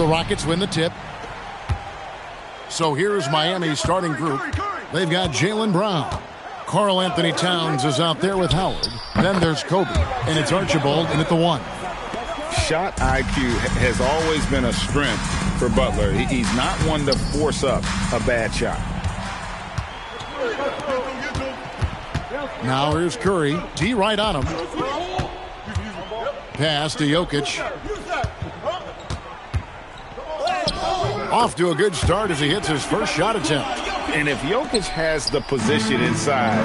Rockets win the tip. So here's Miami's starting group. They've got Jaylen Brown. Karl Anthony Towns is out there with Howard. Then there's Kobe, and it's Archibald in at the 1. Shot IQ has always been a strength for Butler. He's not one to force up a bad shot. Now here's Curry. D right on him. Pass to Jokic. Off to a good start as he hits his first shot attempt. And if Jokic has the position inside,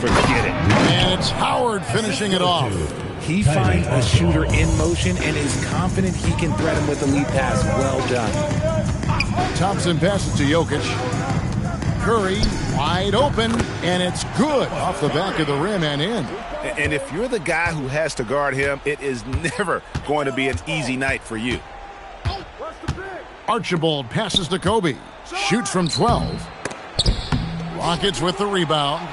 forget it. And it's Howard finishing it off. He finds a shooter in motion and is confident he can thread him with a lead pass. Well done. Thompson passes to Jokic. Curry wide open, and it's good off the back of the rim and in. And if you're the guy who has to guard him, it is never going to be an easy night for you. Archibald passes to Kobe. Shoots from 12. Rockets with the rebound.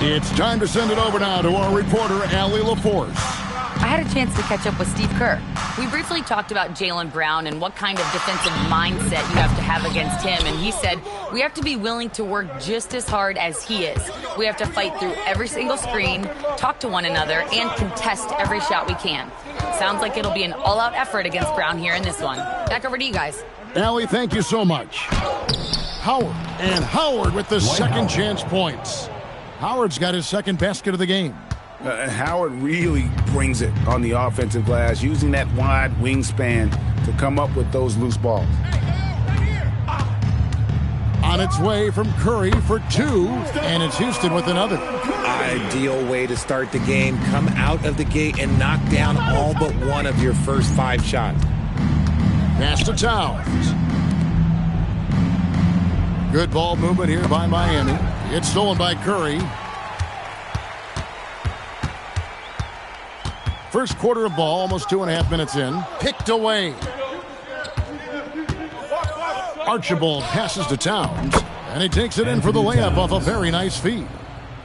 It's time to send it over now to our reporter, Allie LaForce. I had a chance to catch up with Steve Kerr. We briefly talked about Jaylen Brown and what kind of defensive mindset you have to have against him. And he said, we have to be willing to work just as hard as he is. We have to fight through every single screen, talk to one another, and contest every shot we can. Sounds like it'll be an all-out effort against Brown here in this one. Back over to you guys. Allie, thank you so much. Howard with the second chance points. Howard's got his second basket of the game. Howard really brings it on the offensive glass, using that wide wingspan to come up with those loose balls. On its way from Curry for 2, and it's Houston with another. Ideal way to start the game. Come out of the gate and knock down all but one of your first 5 shots. Pass to Towns. Good ball movement here by Miami. It's stolen by Curry. First quarter of ball, almost 2.5 minutes in. Picked away. Archibald passes to Towns, and he takes it in for the layup off a very nice feed.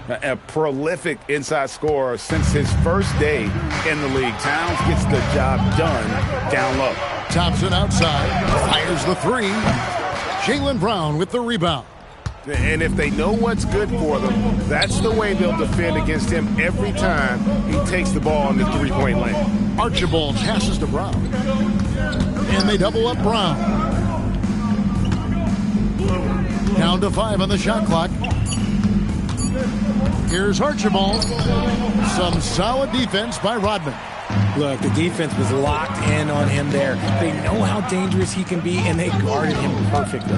A prolific inside scorer since his first day in the league. Towns gets the job done down low. Thompson outside, fires the 3. Jaylen Brown with the rebound. And if they know what's good for them, that's the way they'll defend against him every time he takes the ball in the three-point lane. Archibald passes to Brown. And they double up Brown. Down to 5 on the shot clock. Here's Archibald. Some solid defense by Rodman. Look, the defense was locked in on him there. They know how dangerous he can be, and they guarded him perfectly.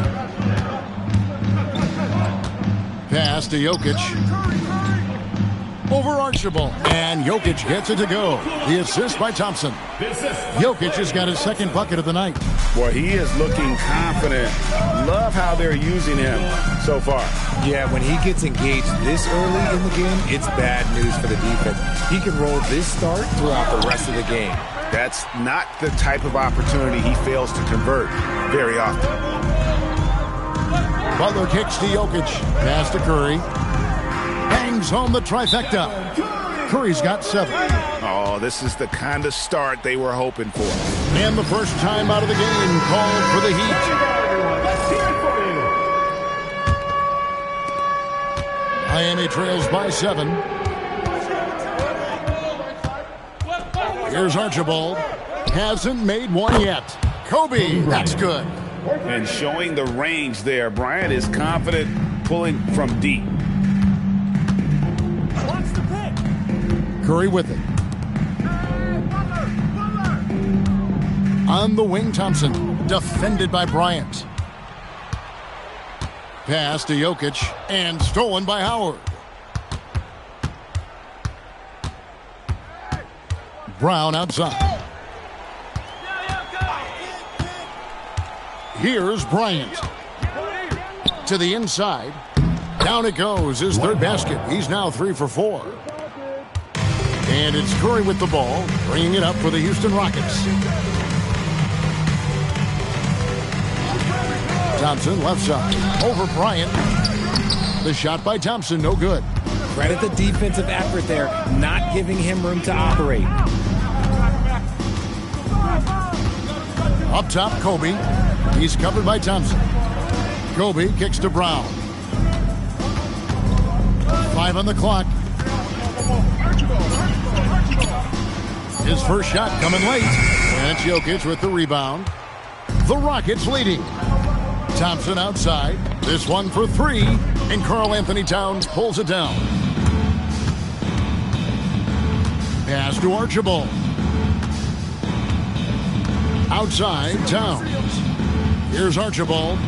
Pass to Jokic. Over Archibald. And Jokic gets it to go. The assist by Thompson. Jokic has got his second bucket of the night. Boy, he is looking confident. Love how they're using him so far. Yeah, when he gets engaged this early in the game, it's bad news for the defense. He can roll this start throughout the rest of the game. That's not the type of opportunity he fails to convert very often. Butler kicks to Jokic. Pass to Curry. Bangs home the trifecta. Curry's got 7. Oh, this is the kind of start they were hoping for. And the first time out of the game called for the Heat. Miami trails by 7. Here's Archibald. Hasn't made one yet. Kobe, that's good. And showing the range there, Bryant is confident pulling from deep. Curry with it. On the wing, Thompson. Defended by Bryant. Pass to Jokic. And stolen by Howard. Brown outside. Here's Bryant. To the inside. Down it goes. His third basket. He's now 3 for 4. And it's Curry with the ball, bringing it up for the Houston Rockets. Thompson left side. Over Bryant. The shot by Thompson, no good. Credit the defensive effort there, not giving him room to operate. Up top, Kobe. He's covered by Thompson. Kobe kicks to Brown. 5 on the clock. His first shot coming late. And it's Jokic with the rebound. The Rockets leading. Thompson outside. This one for 3. And Karl-Anthony Towns pulls it down. Pass to Archibald. Outside, Towns. Here's Archibald.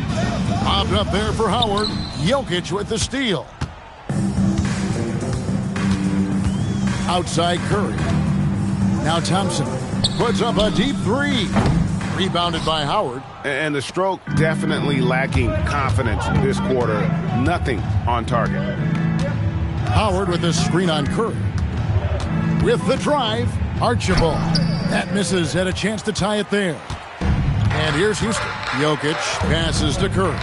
Popped up there for Howard. Jokic with the steal. Outside, Curry. Now Thompson puts up a deep 3. Rebounded by Howard. And the stroke definitely lacking confidence this quarter. Nothing on target. Howard with the screen on Curry. With the drive, Archibald. That misses, had a chance to tie it there. And here's Houston. Jokic passes to Curry.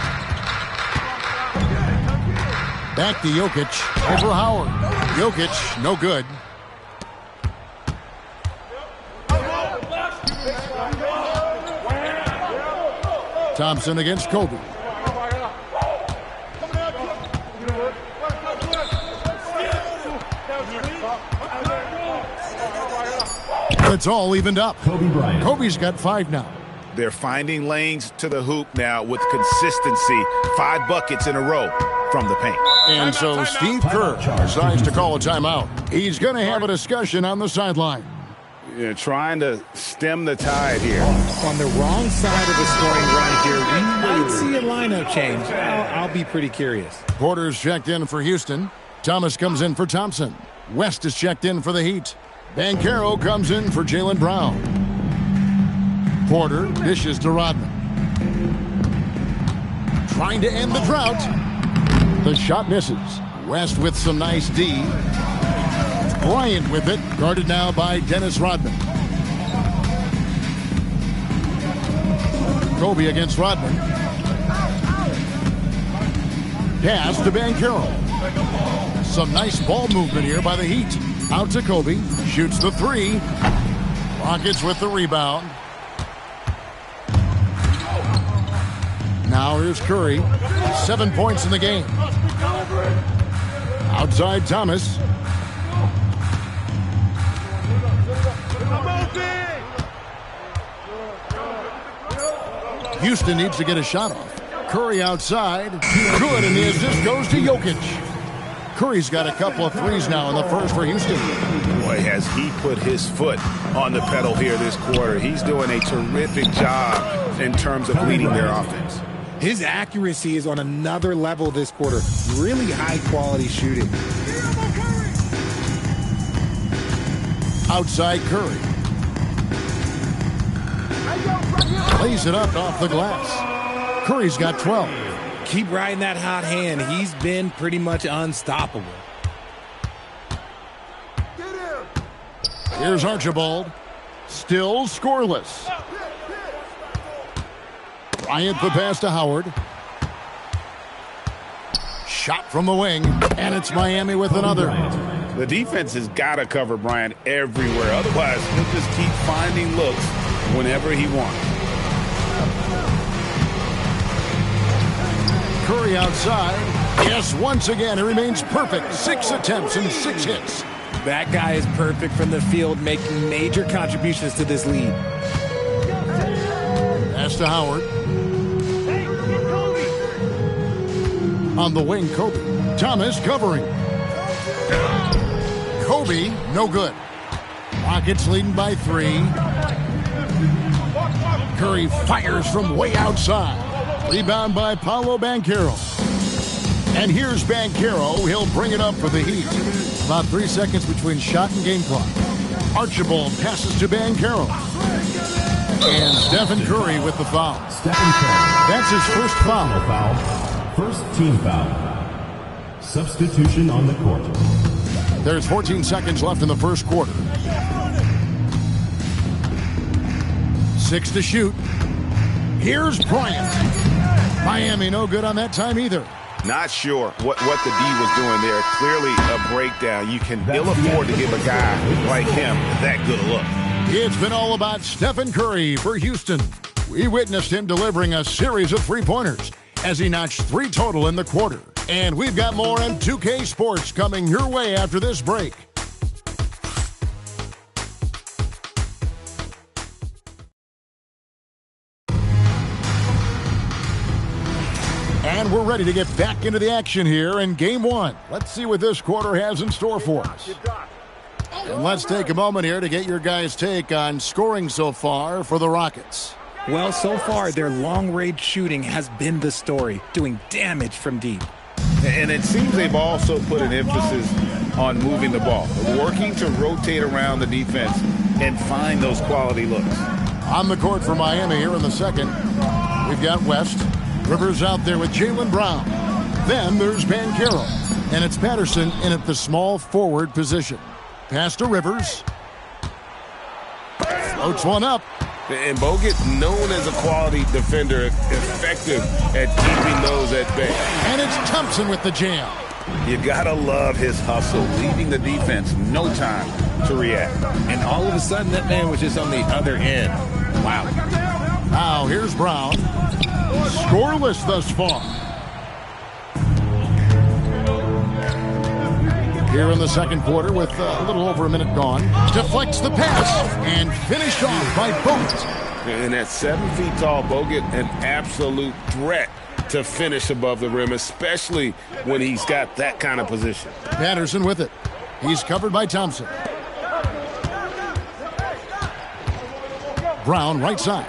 Back to Jokic over Howard. Jokic, no good. Thompson against Kobe. It's all evened up. Kobe Bryant. Kobe's got 5 now. They're finding lanes to the hoop now with consistency. 5 buckets in a row from the paint. And so Steve Kerr decides to call a timeout. He's going to have a discussion on the sideline. Yeah, trying to stem the tide here. On the wrong side of the scoring run here, we might see a lineup change. I'll be pretty curious. Porter's checked in for Houston. Thomas comes in for Thompson. West is checked in for the Heat. Banchero comes in for Jaylen Brown. Porter dishes to Rodman. Trying to end the drought. The shot misses. West with some nice D. Bryant with it, guarded now by Dennis Rodman. Kobe against Rodman. Pass to Banchero. Some nice ball movement here by the Heat. Out to Kobe. Shoots the 3. Rockets with the rebound. Now here's Curry. 7 points in the game. Outside Thomas. Houston needs to get a shot off. Curry outside. Good, and the assist goes to Jokic. Curry's got a couple of 3s now in the first for Houston. Boy, has he put his foot on the pedal here this quarter. He's doing a terrific job in terms of leading their offense. His accuracy is on another level this quarter. Really high-quality shooting. Outside Curry. Lays it up off the glass. Curry's got 12. Keep riding that hot hand. He's been pretty much unstoppable. Here's Archibald. Still scoreless. Bryant the pass to Howard. Shot from the wing, and it's Miami with another. The defense has got to cover Bryant everywhere. Otherwise, he'll just keep finding looks whenever he wants. Curry outside. Yes, once again, he remains perfect. 6 attempts and 6 hits. That guy is perfect from the field, making major contributions to this lead. Pass to Howard. On the wing, Kobe. Thomas covering. Kobe, no good. Rockets leading by 3. Curry fires from way outside. Rebound by Paolo Banchero. And here's Banchero. He'll bring it up for the Heat. About 3 seconds between shot and game clock. Archibald passes to Banchero. And Stephen Curry with the foul. Stephen Curry. That's his first foul. First team foul. Substitution on the court. There's 14 seconds left in the first quarter. 6 to shoot. Here's Bryant. Miami no good on that time either. Not sure what the D was doing there. Clearly a breakdown. You can ill afford to give a guy like him that good a look. It's been all about Stephen Curry for Houston. We witnessed him delivering a series of three-pointers as he notched 3 total in the quarter. And we've got more on 2K Sports coming your way after this break. And we're ready to get back into the action here in Game 1. Let's see what this quarter has in store for us. And let's take a moment here to get your guys' take on scoring so far for the Rockets. Well, so far, their long-range shooting has been the story, doing damage from deep. And it seems they've also put an emphasis on moving the ball, working to rotate around the defense and find those quality looks. On the court for Miami here in the second, we've got West. Rivers out there with Jaylen Brown. Then there's Banchero. And it's Patterson in at the small forward position. Pass to Rivers. Floats one up. And Bogut, known as a quality defender, effective at keeping those at bay. And it's Thompson with the jam. You gotta love his hustle, leaving the defense no time to react. And all of a sudden, that man was just on the other end. Wow. Now here's Brown. Scoreless thus far. Here in the second quarter with a little over a minute gone. Deflects the pass and finished off by Bogut. And at 7 feet tall, Bogut, an absolute threat to finish above the rim, especially when he's got that kind of position. Patterson with it. He's covered by Thompson. Brown right side.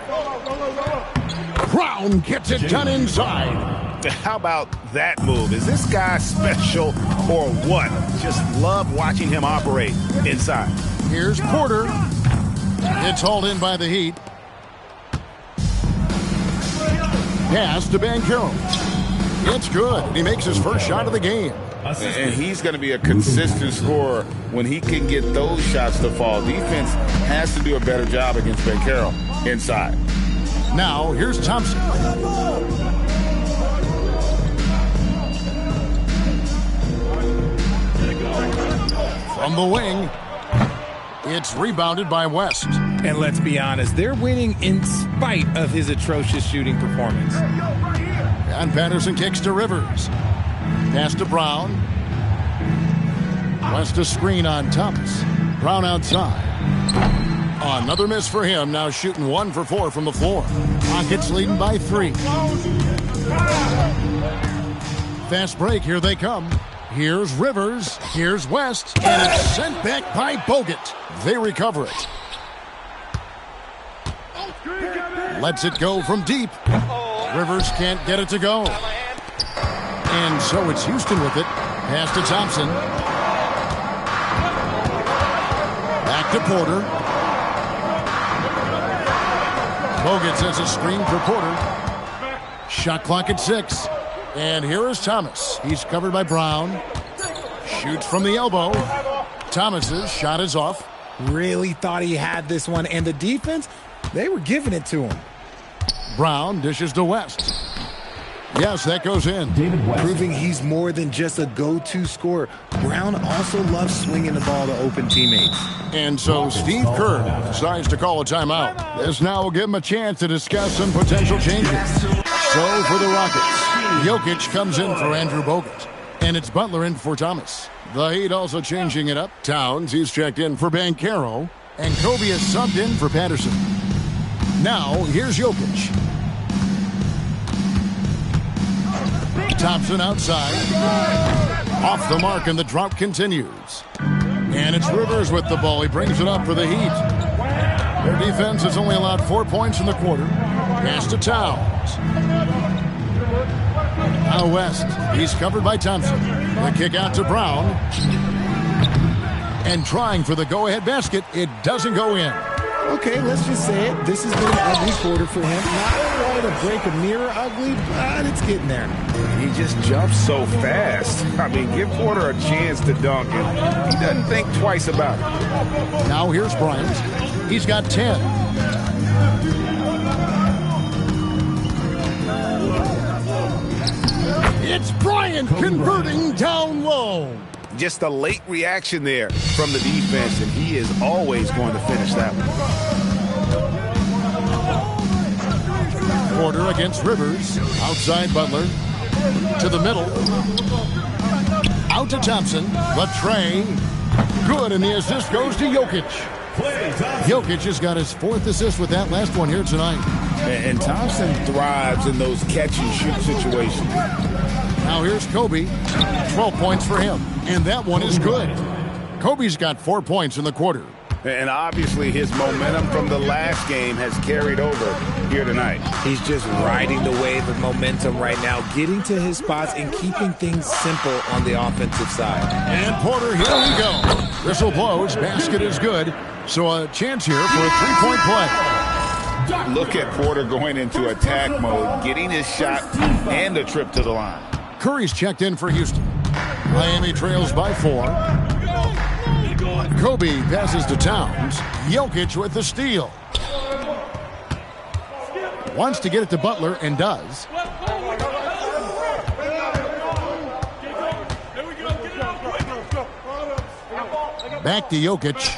Brown gets it done inside. How about that move? Is this guy special or what? Just love watching him operate inside. Here's Porter. It's hauled in by the Heat. Pass to Banchero. It's good. He makes his first shot of the game. And he's going to be a consistent scorer when he can get those shots to fall. Defense has to do a better job against Banchero inside. Now, here's Thompson. From the wing, it's rebounded by West. And let's be honest, they're winning in spite of his atrocious shooting performance. And Patterson kicks to Rivers. Pass to Brown. West a screen on Thomas. Brown outside. Another miss for him, now shooting 1 for 4 from the floor. Rockets leading by 3. Fast break, here they come. Here's Rivers, here's West, and it's sent back by Bogut. They recover it. Lets it go from deep. Rivers can't get it to go. And so it's Houston with it. Pass to Thompson. Back to Porter. Bogut sends a screen for Porter. Shot clock at 6. And here is Thomas. He's covered by Brown. Shoots from the elbow. Thomas's shot is off. Really thought he had this one. And the defense, they were giving it to him. Brown dishes to West. Yes, that goes in. David West. Proving he's more than just a go-to scorer. Brown also loves swinging the ball to open teammates. And so Steve Kerr decides to call a timeout. This now will give him a chance to discuss some potential changes. So for the Rockets, Jokic comes in for Andrew Bogut. And it's Butler in for Thomas. The Heat also changing it up. Towns, he's checked in for Banchero. And Kobe is subbed in for Patterson. Now, here's Jokic. Thompson outside. Off the mark, and the drought continues. And it's Rivers with the ball. He brings it up for the Heat. Their defense has only allowed 4 points in the quarter. Pass to Towns. Now West. He's covered by Thompson. The kick out to Brown. And trying for the go-ahead basket. It doesn't go in. Okay, let's just say it. This has been an ugly quarter for him. Not quite a break a mirror ugly, but it's getting there. He just jumps so fast. I mean, give Porter a chance to dunk, and he doesn't think twice about it. Now here's Bryant. He's got 10. It's Bryant converting down low. Just a late reaction there from the defense, and he is always going to finish that one. Porter against Rivers. Outside Butler. To the middle. Out to Thompson. Latrey. Good, and the assist goes to Jokic. Jokic has got his 4th assist with that last one here tonight. And Thompson thrives in those catch-and-shoot situations. Now here's Kobe. 12 points for him, and that one is good. Kobe's got 4 points in the quarter. And obviously his momentum from the last game has carried over here tonight. He's just riding the wave of momentum right now, getting to his spots and keeping things simple on the offensive side. And Porter, here we go. Whistle blows, basket is good. So a chance here for a 3-point play. Look at Porter going into attack mode, getting his shot and a trip to the line. Curry's checked in for Houston. Miami trails by 4. Kobe passes to Towns. Jokic with the steal. Wants to get it to Butler and does. Back to Jokic.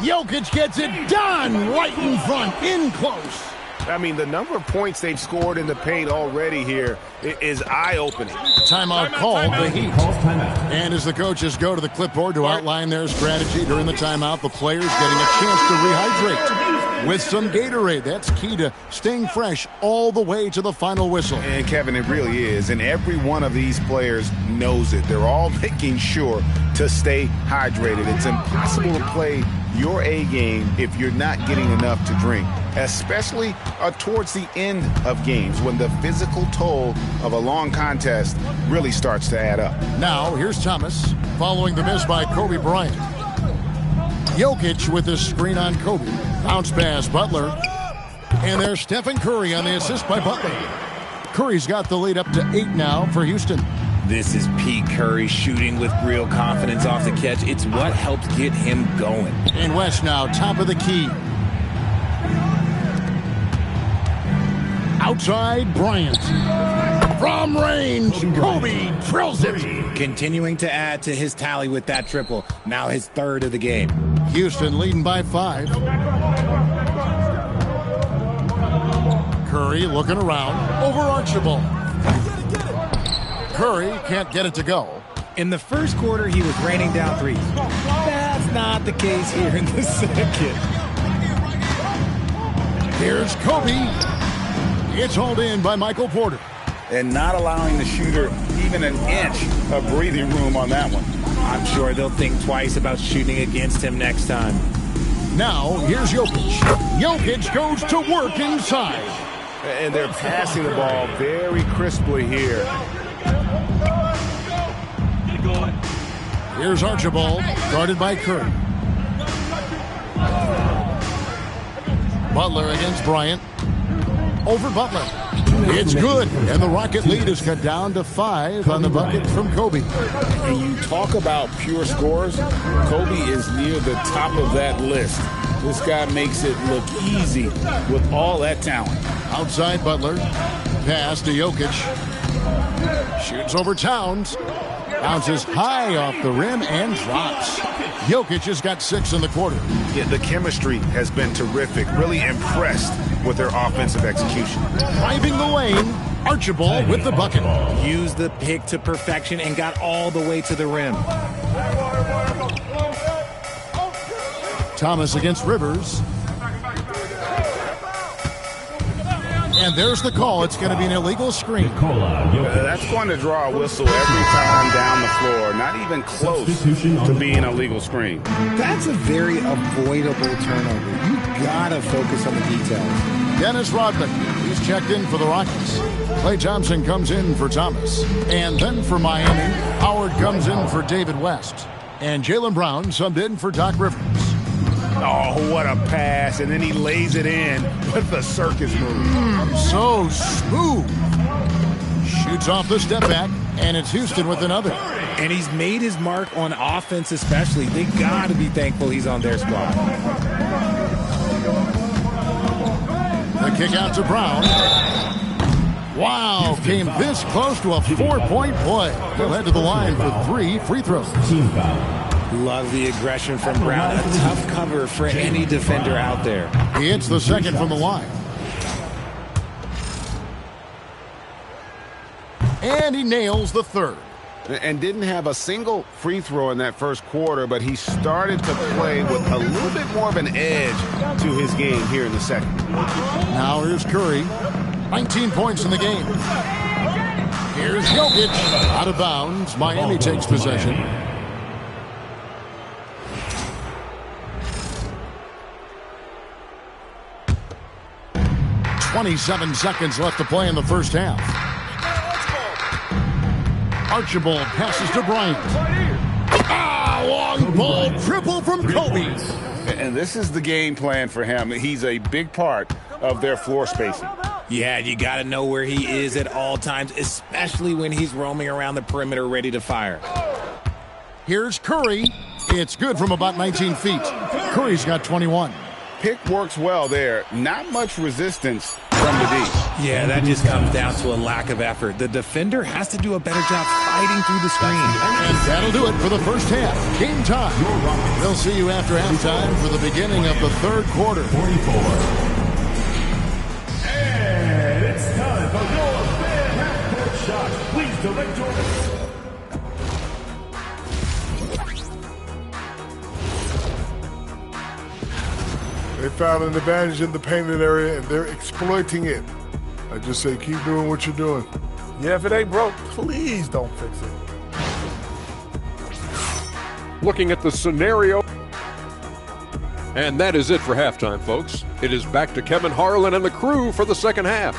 Jokic gets it done right in front, in close. I mean, the number of points they've scored in the paint already here is eye-opening. Timeout called, the Heat. And as the coaches go to the clipboard to outline their strategy during the timeout, the players getting a chance to rehydrate with some Gatorade. That's key to staying fresh all the way to the final whistle. And Kevin, it really is. And every one of these players knows it. They're all making sure to stay hydrated. It's impossible to play your A game if you're not getting enough to drink, especially towards the end of games when the physical toll of a long contest really starts to add up. Now, here's Thomas following the miss by Kobe Bryant. Jokic with the screen on Kobe. Bounce pass, Butler. And there's Stephen Curry on the assist by Butler. Curry's got the lead up to 8 now for Houston. This is Pete Curry shooting with real confidence off the catch. It's what helps get him going. And West now, top of the key. Outside, Bryant. From range, Kobe drills it. Continuing to add to his tally with that triple. Now his 3rd of the game. Houston leading by 5. Curry looking around over Archibald. Curry can't get it to go. In the first quarter, he was raining down threes. That's not the case here in the second. Here's Kobe. It's hauled in by Michael Porter. And not allowing the shooter even an inch of breathing room on that one. I'm sure they'll think twice about shooting against him next time. Now, here's Jokic. Jokic goes to work inside. And they're passing the ball very crisply here. Here's Archibald, guarded by Curry. Butler against Bryant. Over Butler. It's good, and the Rocket lead is cut down to 5 on the bucket from Kobe. And you talk about pure scores, Kobe is near the top of that list. This guy makes it look easy with all that talent. Outside Butler. Pass to Jokic. Shoots over Towns. Bounces high off the rim and drops. Jokic has got 6 in the quarter. Yeah, the chemistry has been terrific. Really impressed with their offensive execution. Driving the lane, Archibald with the bucket. Used the pick to perfection and got all the way to the rim. Thomas against Rivers. And there's the call. It's going to be an illegal screen. That's going to draw a whistle every time down the floor. Not even close to being a legal screen. That's a very avoidable turnover. You gotta focus on the details. Dennis Rodman, he's checked in for the Rockets. Klay Thompson comes in for Thomas. And then for Miami, Howard comes in for David West. And Jaylen Brown subbed in for Doc Rivers. Oh, what a pass. And then he lays it in with the circus move. So smooth. Shoots off the step back, and it's Houston with another. And he's made his mark on offense especially. They got to be thankful he's on their squad. The kick out to Brown. Wow, came this close to a 4-point play. He'll head to the line for 3 free throws. Team foul. Love the aggression from Brown. A tough cover for any defender out there. He hits the second from the line. And he nails the third. And didn't have a single free throw in that first quarter, but he started to play with a little bit more of an edge to his game here in the second. Now here's Curry. 19 points in the game. Here's Jokic. Out of bounds. Miami takes possession. .27 seconds left to play in the first half. Archibald passes to Bryant. Long ball triple from Kobe. And this is the game plan for him. He's a big part of their floor spacing. Yeah, you got to know where he is at all times, especially when he's roaming around the perimeter ready to fire. Here's Curry. It's good from about 19 feet. Curry's got 21. Pick works well there. Not much resistance from the D. Yeah, that just comes down to a lack of effort. The defender has to do a better job fighting through the screen. And that'll do it for the first half. Game time. We'll see you after halftime for the beginning of the third quarter. 44. And it's time for your half-court shot. Please direct your... They found an advantage in the painted area, and they're exploiting it. I just say keep doing what you're doing. Yeah, if it ain't broke, please don't fix it. Looking at the scenario. And that is it for halftime, folks. It is back to Kevin Harlan and the crew for the second half.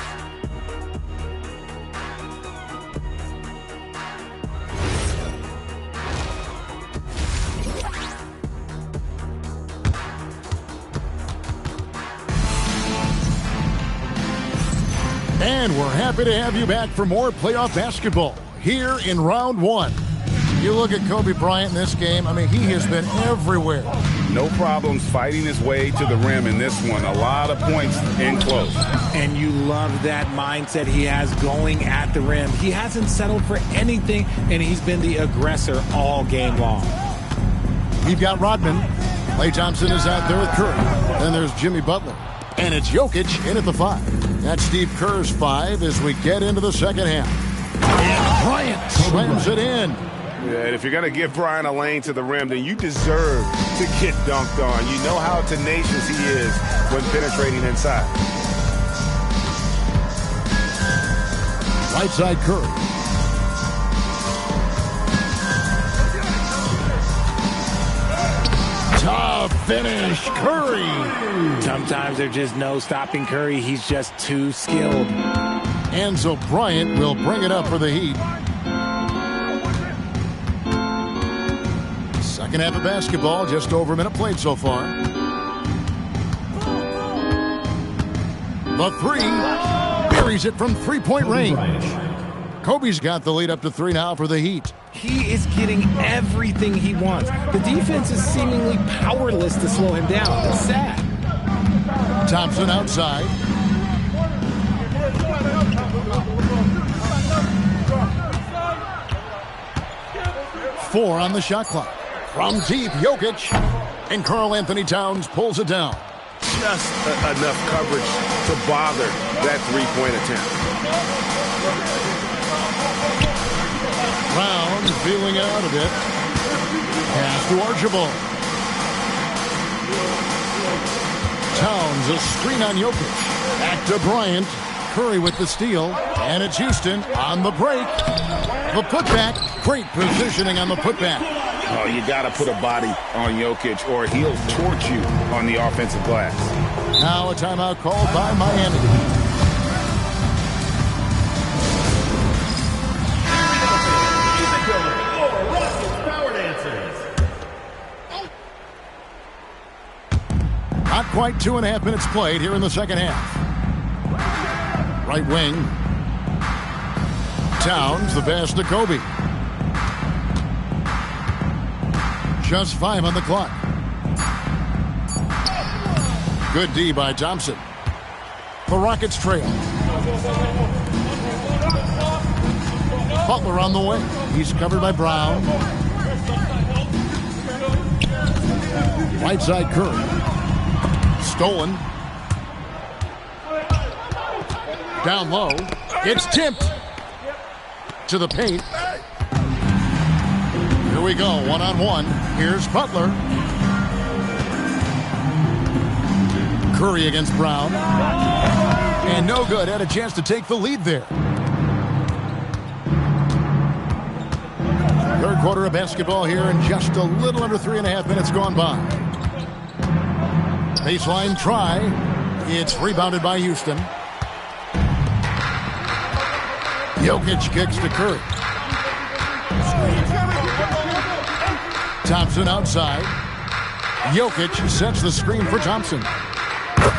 And we're happy to have you back for more playoff basketball here in round one. You look at Kobe Bryant in this game, I mean, he has been everywhere. No problems fighting his way to the rim in this one. A lot of points in close. And you love that mindset he has going at the rim. He hasn't settled for anything, and he's been the aggressor all game long. You've got Rodman. Klay Thompson is out there with Curry. Then there's Jimmy Butler. And it's Jokic in at the 5. That's Steve Kerr's 5 as we get into the second half. And Bryant slams it in. Yeah, and if you're going to give Bryant a lane to the rim, then you deserve to get dunked on. You know how tenacious he is when penetrating inside. Right side Curry. Tough finish, Curry. Sometimes there's just no stopping Curry. He's just too skilled. And so Bryant will bring it up for the Heat. Second half of basketball, just over a minute played so far. The 3, buries it from three-point range. Kobe's got the lead up to 3 now for the Heat. He is getting everything he wants. The defense is seemingly powerless to slow him down. It's sad. Thompson outside. Four on the shot clock. From deep, Jokic. And Karl Anthony Towns pulls it down. Just enough coverage to bother that three-point attempt. Brown feeling it out a bit. Pass to Archibald. Towns a screen on Jokic. Back to Bryant. Curry with the steal. And it's Houston on the break. The putback. Great positioning on the putback. Oh, you got to put a body on Jokic or he'll torch you on the offensive glass. Now a timeout called by Miami. Not quite 2.5 minutes played here in the second half. Right wing. Towns, the pass to Kobe. Just 5 on the clock. Good D by Thompson. The Rockets trail. Butler on the way. He's covered by Brown. Right side Curry. Stolen. Down low. It's tipped. to the paint. Here we go, one-on-one. Here's Butler. Curry against Brown. And no good. Had a chance to take the lead there. Third quarter of basketball here, and just a little under 3.5 minutes gone by. Baseline try. It's rebounded by Houston. Jokic kicks to Curry. Thompson outside. Jokic sets the screen for Thompson.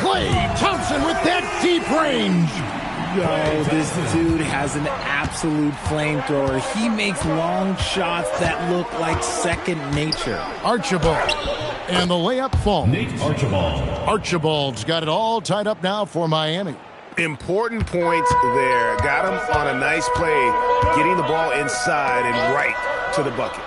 Klay Thompson with that deep range. Yo, this dude has an absolute flamethrower. He makes long shots that look like second nature. Archibald. And the layup falls. Nate Archibald. Archibald's got it all tied up now for Miami. Important points there. Got him on a nice play, getting the ball inside and right to the bucket.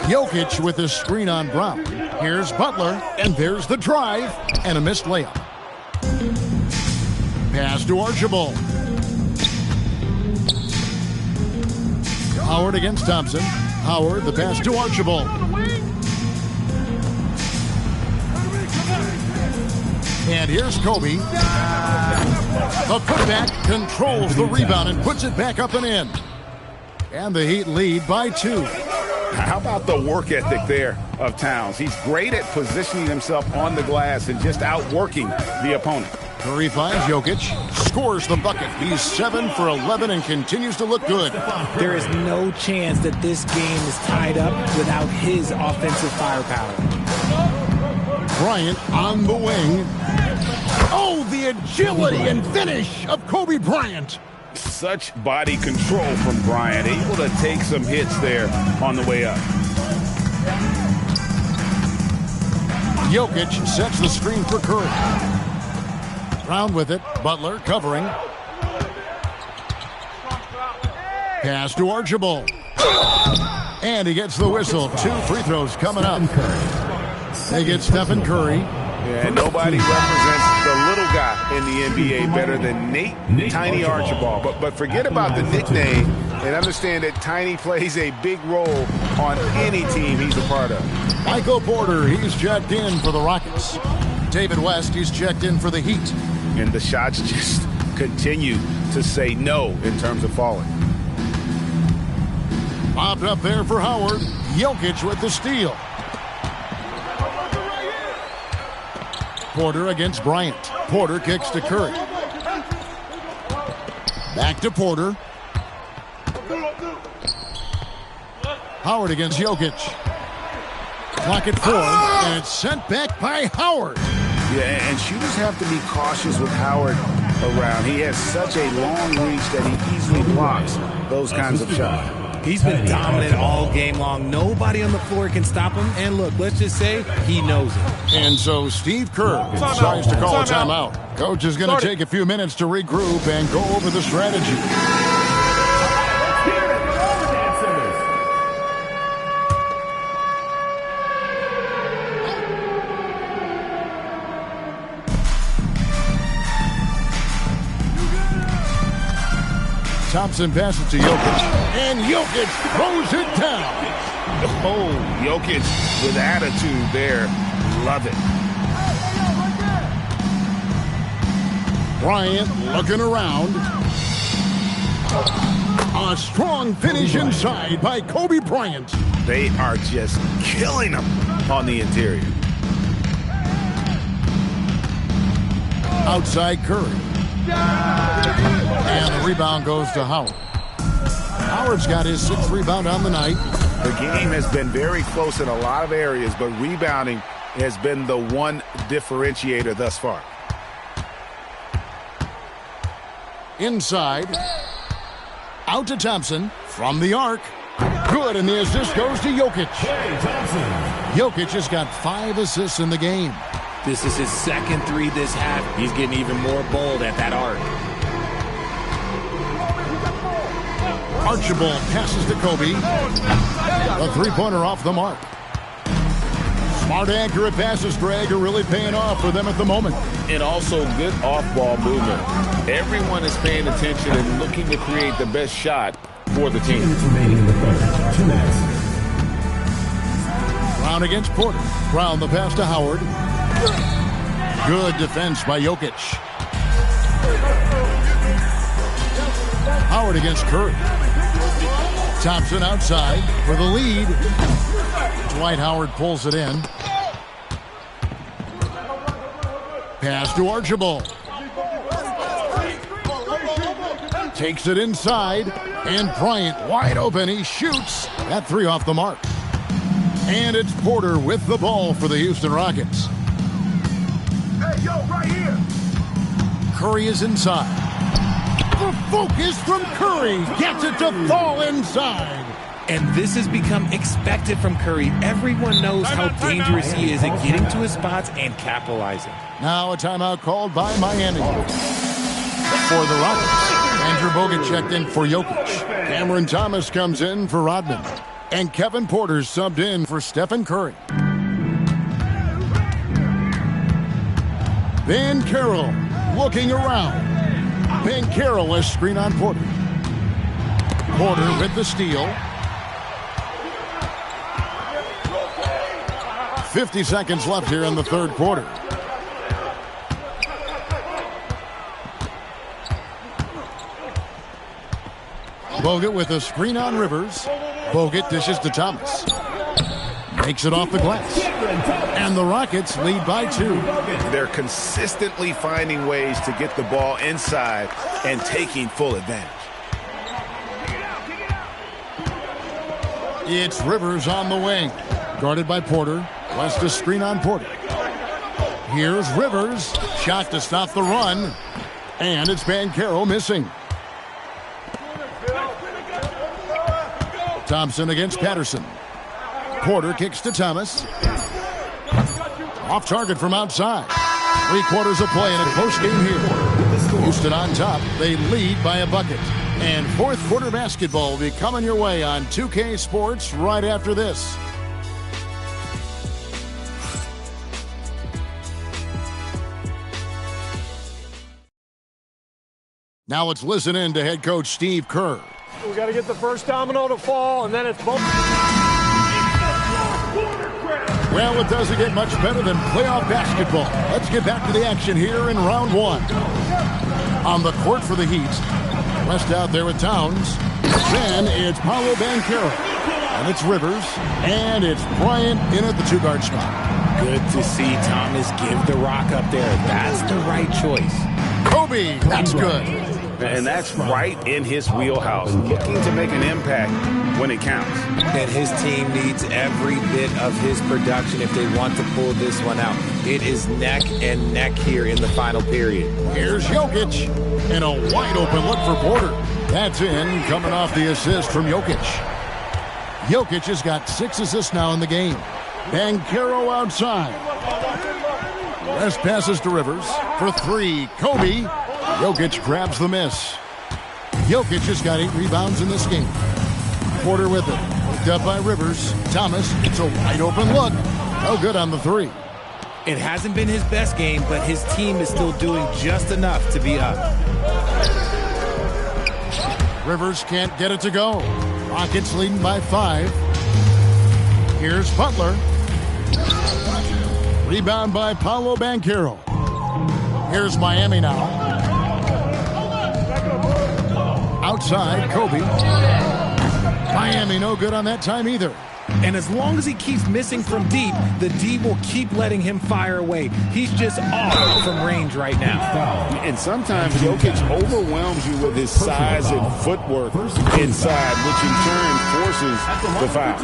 Jokic with his screen on Brown. Here's Butler, and there's the drive, and a missed layup. Pass to Archibald. Howard against Thompson. Howard, the pass to Archibald. And here's Kobe. The putback controls the rebound and puts it back up and in. And the Heat lead by 2. How about the work ethic there of Towns? He's great at positioning himself on the glass and just outworking the opponent. Curry finds Jokic, scores the bucket. He's 7 for 11 and continues to look good. There is no chance that this game is tied up without his offensive firepower. Bryant on the wing. Oh, the agility and finish of Kobe Bryant. Such body control from Bryant, able to take some hits there on the way up. Jokic sets the screen for Curry. Brown with it. Butler covering. Pass to Archibald. And he gets the whistle. 2 free throws coming up. They get Stephen Curry. And nobody represents the little guy in the NBA better than Nate Tiny Archibald. But forget about the nickname and understand that Tiny plays a big role on any team he's a part of. Michael Porter, he's checked in for the Rockets. David West, he's checked in for the Heat. And the shots just continue to say no in terms of falling. Bobbed up there for Howard. Jokic with the steal. Porter against Bryant. Porter kicks to Curry. Back to Porter. Howard against Jokic. Clock at 4, and it's sent back by Howard. Yeah, and shooters have to be cautious with Howard around. He has such a long reach that he easily blocks those kinds of shots. He's been dominant all game long. Nobody on the floor can stop him. And look, let's just say he knows it. And so Steve Kerr decides to call a timeout. Coach is going to take a few minutes to regroup and go over the strategy. Thompson passes to Jokic, and Jokic throws it down. Oh, Jokic with attitude there. Love it. Bryant looking around. A strong finish inside by Kobe Bryant. They are just killing him on the interior. Outside Curry. And the rebound goes to Howard. Howard's got his 6th rebound on the night. The game has been very close in a lot of areas, but rebounding has been the one differentiator thus far. Inside. Out to Thompson from the arc. Good, and the assist goes to Jokic. Jokic has got 5 assists in the game. This is his 2nd 3 this half. He's getting even more bold at that arc. Archibald passes to Kobe. A 3-pointer off the mark. Smart, accurate passes, Greg, are really paying off for them at the moment. And also good off-ball movement. Everyone is paying attention and looking to create the best shot for the team. 2 minutes remaining in the third. 2 minutes. Brown against Porter. Brown the pass to Howard. Good defense by Jokic. Howard against Curry. Thompson outside for the lead. Dwight Howard pulls it in. Pass to Archibald. Takes it inside. And Bryant wide open. He shoots. That three off the mark. And it's Porter with the ball for the Houston Rockets. Hey, yo, right here. Curry is inside. The focus from Curry gets it to fall inside. And this has become expected from Curry. Everyone knows how dangerous he is at getting to his spots and capitalizing. Now a timeout called by Miami. For the Rockets, Andrew Bogut checked in for Jokic. Cameron Thomas comes in for Rodman. And Kevin Porter subbed in for Stephen Curry. Van Carroll looking around. Van Carroll a screen on Porter. Porter with the steal. 50 seconds left here in the third quarter. Bogut with a screen on Rivers. Bogut dishes to Thomas. Makes it off the glass. And the Rockets lead by 2. They're consistently finding ways to get the ball inside and taking full advantage. It's Rivers on the wing. Guarded by Porter. West a screen on Porter. Here's Rivers. Shot to stop the run. And it's Van Carroll missing. Thompson against Patterson. Porter kicks to Thomas. Off target from outside. 3 quarters of play in a close game here. Houston on top. They lead by a bucket. And fourth quarter basketball will be coming your way on 2K Sports right after this. Now let's listen in to head coach Steve Kerr. We got to get the first domino to fall, and then it's both. Well, it doesn't get much better than playoff basketball. Let's get back to the action here in round 1. On the court for the Heat. West out there with Towns. Then it's Paolo Banchero. And it's Rivers. And it's Bryant in at the 2-guard spot. Good to see Thomas give the rock up there. That's the right choice. Kobe, that's good. And that's right in his wheelhouse, looking to make an impact when it counts. And his team needs every bit of his production if they want to pull this one out. It is neck and neck here in the final period. Here's Jokic, and a wide-open look for Porter. That's in, coming off the assist from Jokic. Jokic has got 6 assists now in the game. Banchero outside. West passes to Rivers for 3. Kobe. Jokic grabs the miss. Jokic has got 8 rebounds in this game. Porter with it. Picked up by Rivers. Thomas, it's a wide open look. No good on the 3. It hasn't been his best game, but his team is still doing just enough to be up. Rivers can't get it to go. Rockets leading by 5. Here's Butler. Rebound by Paolo Banchero. Here's Miami now. Outside, Kobe. Miami no good on that time either. And as long as he keeps missing from deep, the D will keep letting him fire away. He's just off from range right now. And sometimes Jokic overwhelms you with his size and footwork inside, which in turn forces the foul.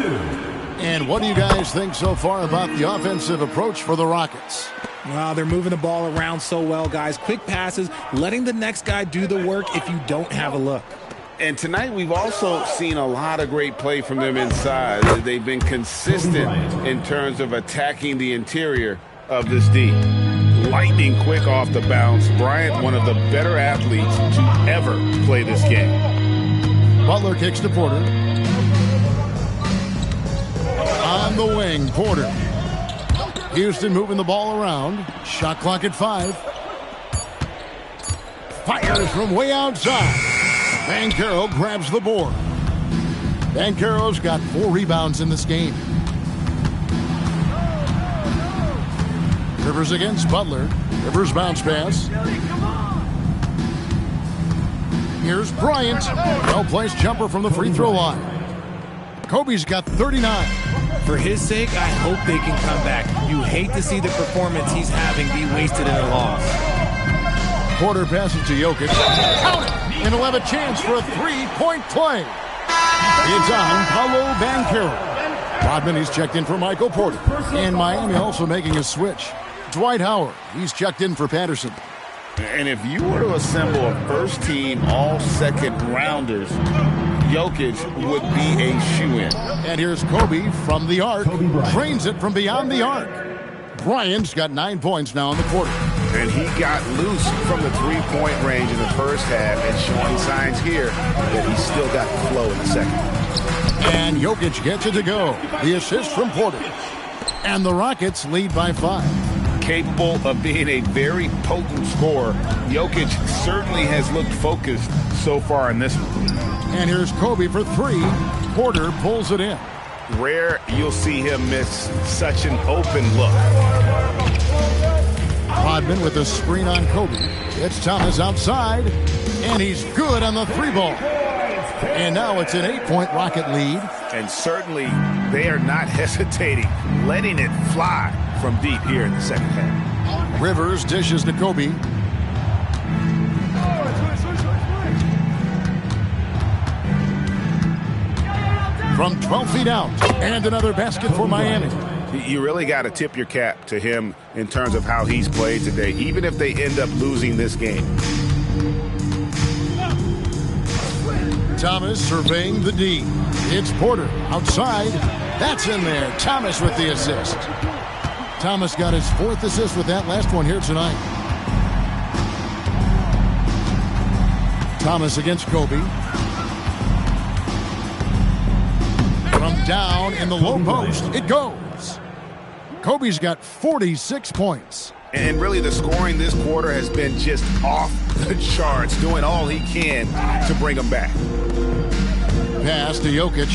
And what do you guys think so far about the offensive approach for the Rockets? Wow, they're moving the ball around so well, guys. Quick passes, letting the next guy do the work if you don't have a look. And tonight we've also seen a lot of great play from them inside. They've been consistent in terms of attacking the interior of this D. Lightning quick off the bounce. Bryant, one of the better athletes to ever play this game. Butler kicks to Porter. On the wing, Porter. Houston moving the ball around. Shot clock at 5. Fires from way outside. Banchero grabs the board. Banchero's got 4 rebounds in this game. Rivers against Butler. Rivers bounce pass. Here's Bryant. Well-placed jumper from the free throw line. Kobe's got 39. For his sake, I hope they can come back. You hate to see the performance he's having be wasted in a loss. Porter passes to Jokic. Count it! And he'll have a chance for a 3-point play. It's on Paolo Banchero. Rodman, he's checked in for Michael Porter. And Miami also making a switch. Dwight Howard, he's checked in for Patterson. And if you were to assemble a first-team all-second-rounders, Jokic would be a shoo-in. And here's Kobe from the arc. Drains it from beyond the arc. Bryant's got 9 points now in the quarter. And he got loose from the three-point range in the first half and showing signs here that he's still got the flow in the second. And Jokic gets it to go. The assist from Porter. And the Rockets lead by 5. Capable of being a very potent scorer, Jokic certainly has looked focused so far in this one. And here's Kobe for 3. Porter pulls it in. Rare you'll see him miss such an open look. Rodman with a screen on Kobe. It's Thomas outside, and he's good on the 3 ball. And now it's an 8-point Rocket lead. And certainly they are not hesitating, letting it fly from deep here in the second half. Rivers dishes to Kobe. From 12 feet out, and another basket for Miami. You really got to tip your cap to him in terms of how he's played today, even if they end up losing this game. Thomas surveying the D. It's Porter outside. That's in there. Thomas with the assist. Thomas got his 4th assist with that last one here tonight. Thomas against Kobe. From down in the low post, it goes. Kobe's got 46 points. And really the scoring this quarter has been just off the charts, doing all he can to bring them back. Pass to Jokic.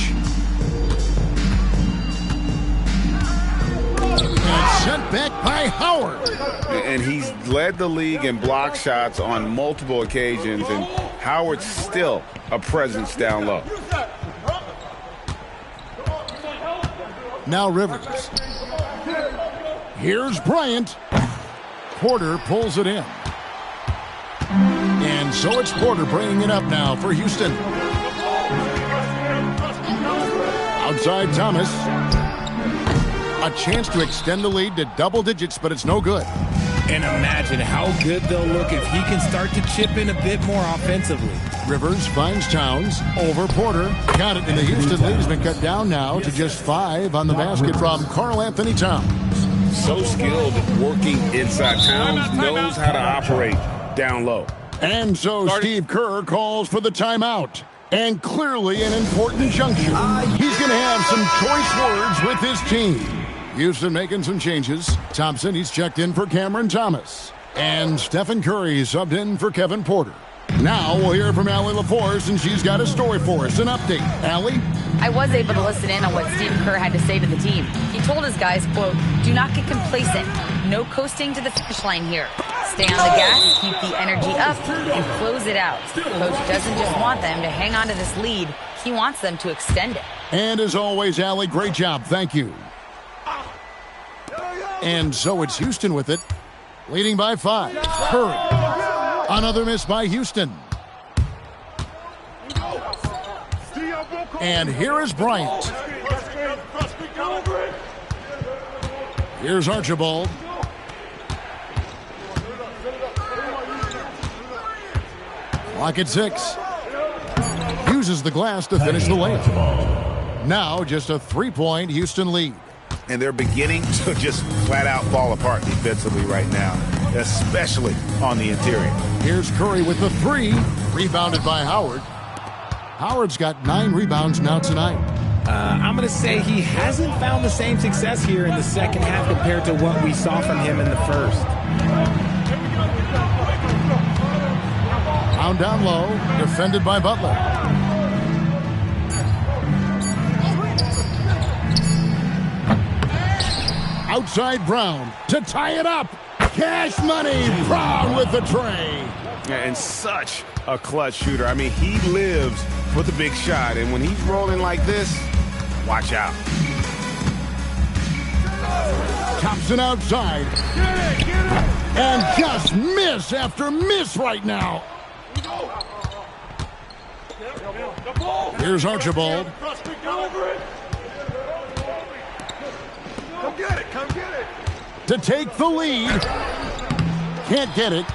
And sent back by Howard. And he's led the league in block shots on multiple occasions, and Howard's still a presence down low. Now Rivers. Here's Bryant. Porter pulls it in. And so it's Porter bringing it up now for Houston. Outside Thomas. A chance to extend the lead to double digits, but it's no good. And imagine how good they'll look if he can start to chip in a bit more offensively. Rivers finds Towns over Porter. Got it, and the Houston lead has been cut down now to just 5 on the basket from Karl Anthony Towns. So skilled working inside. Towns knows how to operate down low. And so Steve Kerr calls for the timeout. And clearly an important juncture. He's going to have some choice words with his team. Houston making some changes. Thompson, he's checked in for Cameron Thomas. And Stephen Curry subbed in for Kevin Porter. Now we'll hear from Allie LaForce, and she's got a story for us. An update. Allie? I was able to listen in on what Steve Kerr had to say to the team. He told his guys, quote, "Do not get complacent. No coasting to the finish line here. Stay on the gas, keep the energy up, and close it out. Coach doesn't just want them to hang on to this lead. He wants them to extend it." And as always, Allie, great job. Thank you. And so it's Houston with it, leading by 5. Curry. Another miss by Houston. And here is Bryant. Here's Archibald. Clock at 6. Uses the glass to finish the layup. Now just a 3-point Houston lead. And they're beginning to just flat out fall apart defensively right now, especially on the interior. Here's Curry with the 3, rebounded by Howard. Howard's got 9 rebounds now tonight. I'm going to say he hasn't found the same success here in the second half compared to what we saw from him in the first. Brown down low, defended by Butler. Outside Brown to tie it up. Cash money, Brown with the tray. And such a clutch shooter. I mean, he lives for the big shot, and when he's rolling like this, watch out. Thompson outside. And just miss after miss right now. Here's Archibald. Come get it, come get it. To take the lead. Can't get it.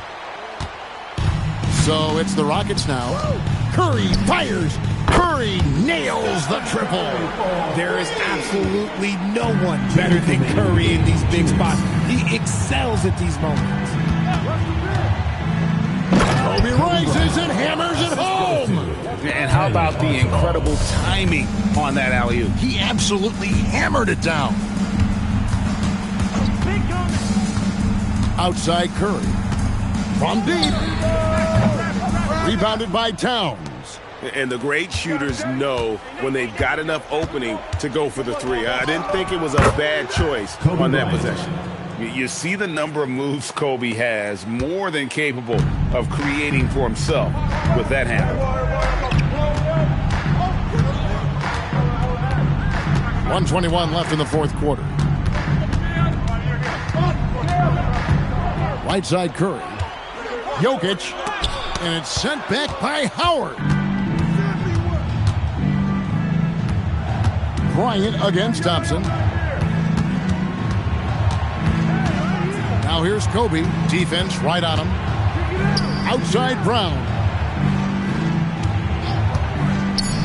So it's the Rockets now. Curry fires. Curry nails the triple. There is absolutely no one better than Curry in these big spots. He excels at these moments. Kobe rises and hammers it home. And how about the incredible timing on that alley-oop? He absolutely hammered it down. Outside Curry. From deep. Rebounded by Towns. And the great shooters know when they've got enough opening to go for the three. I didn't think it was a bad choice on that possession. You see the number of moves Kobe has, more than capable of creating for himself with that handle. 1:21 left in the fourth quarter. Right side Curry. Jokic. And it's sent back by Howard. Bryant against Thompson. Now here's Kobe. Defense right on him. Outside Brown.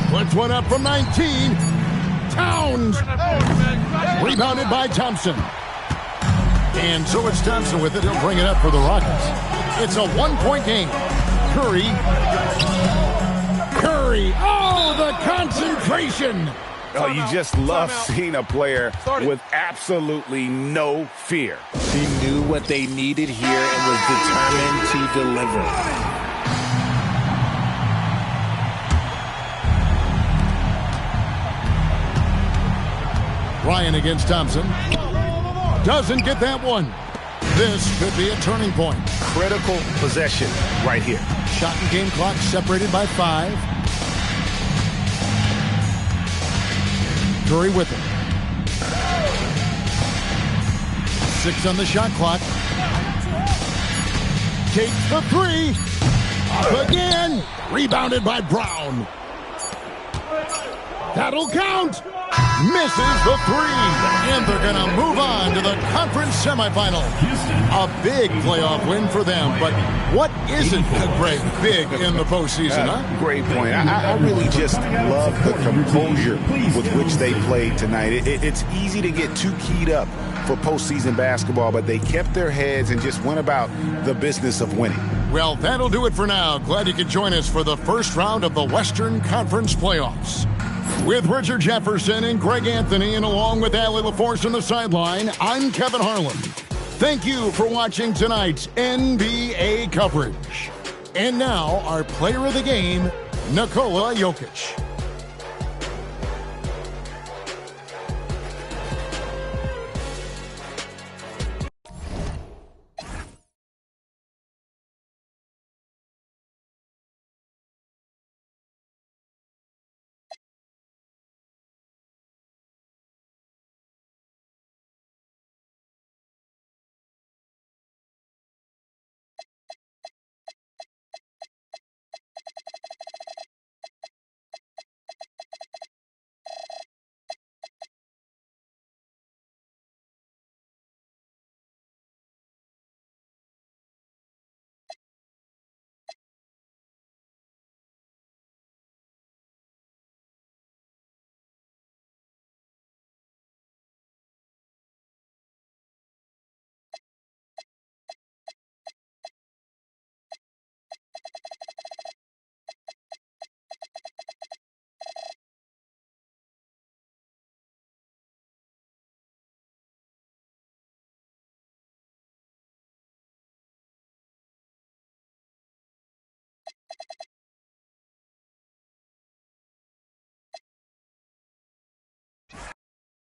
Puts one up from 19. Towns. Rebounded by Thompson. And so it's Thompson with it. He'll bring it up for the Rockets. It's a one-point game. Curry. Curry. Oh, the concentration. Oh, you just love seeing a player with absolutely no fear. He knew what they needed here and was determined to deliver. Ryan against Thompson. Doesn't get that one. This could be a turning point. Critical possession right here. Shot and game clock separated by 5. Curry with it. 6 on the shot clock. Takes the 3. Up again. Rebounded by Brown. That'll count. Misses the 3. And they're going to move on to the conference semifinal. A big playoff win for them. But what isn't Greg big in the postseason, huh? Great point. I really just love the composure with which they played tonight. It's easy to get too keyed up for postseason basketball, but they kept their heads and just went about the business of winning. Well, that'll do it for now. Glad you could join us for the first round of the Western Conference playoffs. With Richard Jefferson and Greg Anthony, and along with Allie LaForce on the sideline, I'm Kevin Harlan. Thank you for watching tonight's NBA coverage. And now, our player of the game, Nikola Jokic.